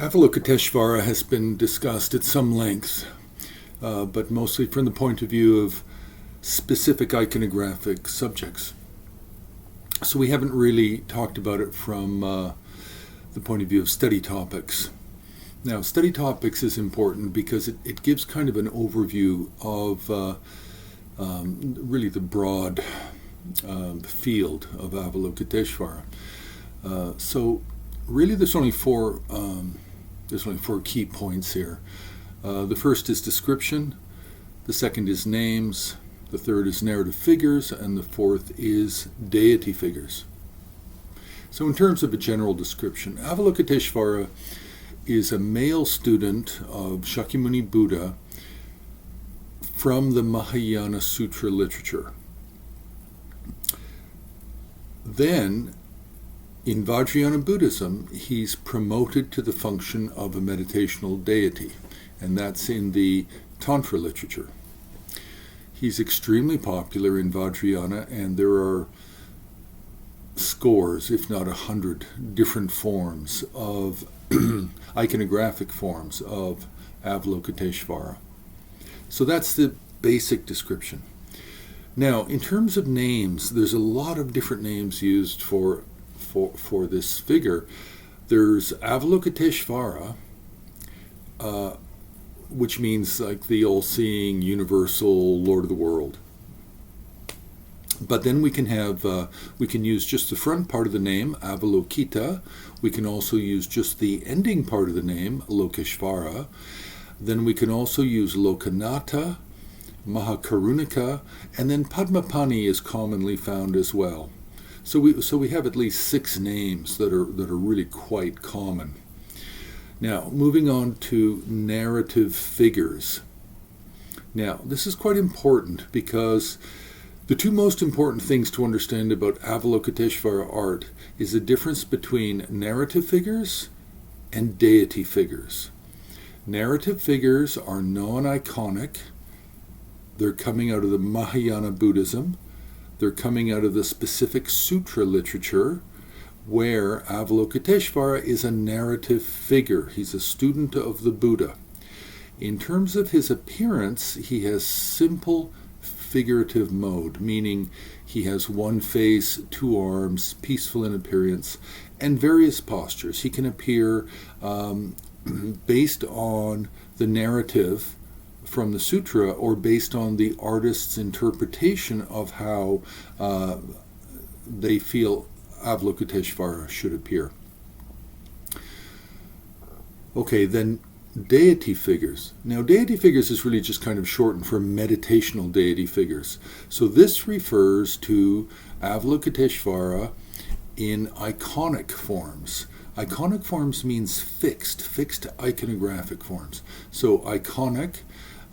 Avalokiteshvara has been discussed at some length, but mostly from the point of view of specific iconographic subjects. So we haven't really talked about it from the point of view of study topics. Now, study topics is important because it gives kind of an overview of really the broad field of Avalokiteshvara. So really there's only four key points here. The first is description, the second is names, the third is narrative figures, and the fourth is deity figures. So in terms of a general description, Avalokiteshvara is a male student of Shakyamuni Buddha from the Mahayana sutra literature. Then, in Vajrayana Buddhism, he's promoted to the function of a meditational deity, and that's in the Tantra literature. He's extremely popular in Vajrayana, and there are scores, if not 100, different forms of iconographic forms of Avalokiteshvara. So that's the basic description. Now, in terms of names, there's a lot of different names used for this figure. There's Avalokiteshvara, which means like the all-seeing, universal Lord of the world. But then we can use just the front part of the name, Avalokita. We can also use just the ending part of the name, Lokeshvara. Then we can also use Lokanatha, Mahakarunika, and then Padmapani is commonly found as well. So we have at least 6 names that are really quite common. Now, moving on to narrative figures. Now, this is quite important because the two most important things to understand about Avalokiteshvara art is the difference between narrative figures and deity figures. Narrative figures are non-iconic. They're coming out of the Mahayana Buddhism. They're coming out of the specific sutra literature, where Avalokiteshvara is a narrative figure. He's a student of the Buddha. In terms of his appearance, he has simple figurative mode, meaning he has one face, 2 arms, peaceful in appearance, and various postures. He can appear based on the narrative from the sutra or based on the artist's interpretation of how they feel Avalokiteshvara should appear. Okay, then deity figures. Now, deity figures is really just kind of shortened for meditational deity figures. So this refers to Avalokiteshvara in iconic forms. Iconic forms means fixed iconographic forms. So iconic,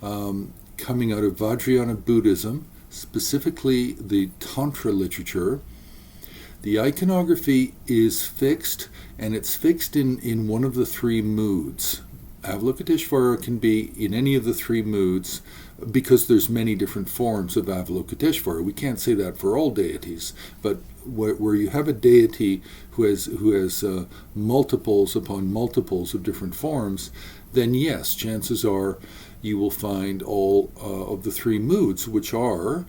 coming out of Vajrayana Buddhism, specifically the Tantra literature. The iconography is fixed, and it's fixed in one of the 3 moods. Avalokiteshvara can be in any of the 3 moods because there's many different forms of Avalokiteshvara. We can't say that for all deities, but where you have a deity who has multiples upon multiples of different forms, then yes, chances are you will find all of the 3 moods, which are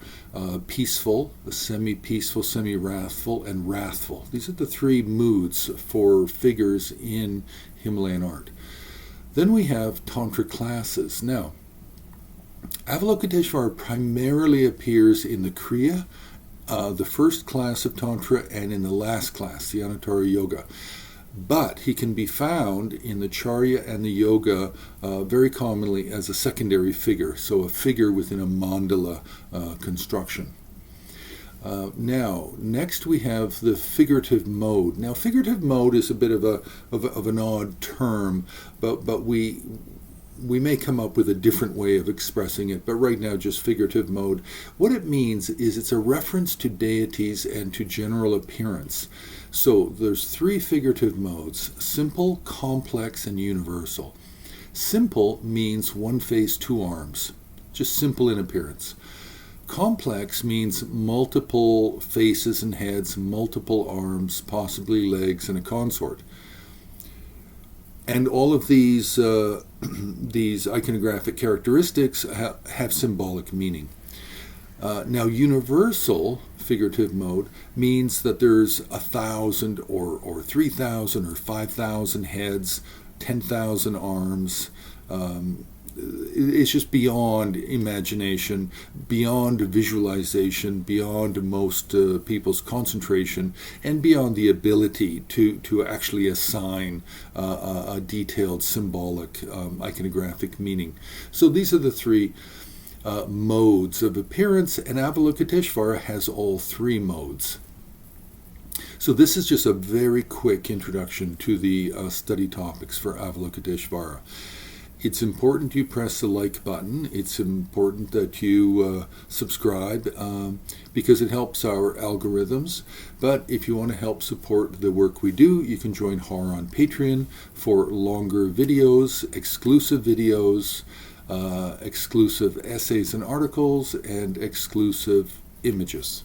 peaceful, semi-peaceful, semi-wrathful, and wrathful. These are the 3 moods for figures in Himalayan art. Then we have Tantra Classes. Now, Avalokiteshvara primarily appears in the Kriya, the first class of Tantra, and in the last class, the Anuttara Yoga. But he can be found in the Charya and the Yoga very commonly as a secondary figure, so a figure within a mandala construction. Now, next we have the figurative mode. Now, figurative mode is a bit of an odd term, but we may come up with a different way of expressing it, but right now just figurative mode. What it means is it's a reference to deities and to general appearance. So there's 3 figurative modes: simple, complex, and universal. Simple means 1 face, 2 arms, just simple in appearance. Complex means multiple faces and heads, multiple arms, possibly legs, and a consort. And all of these these iconographic characteristics have symbolic meaning. Now, universal figurative mode means that there's 1,000 or 3,000 or 5,000 heads, 10,000 arms. It's just beyond imagination, beyond visualization, beyond most people's concentration, and beyond the ability to actually assign a detailed symbolic iconographic meaning. So these are the three modes of appearance, and Avalokiteshvara has all three modes. So this is just a very quick introduction to the study topics for Avalokiteshvara. It's important you press the like button. It's important that you subscribe because it helps our algorithms. But if you want to help support the work we do, you can join HAR on Patreon for longer videos, exclusive essays and articles, and exclusive images.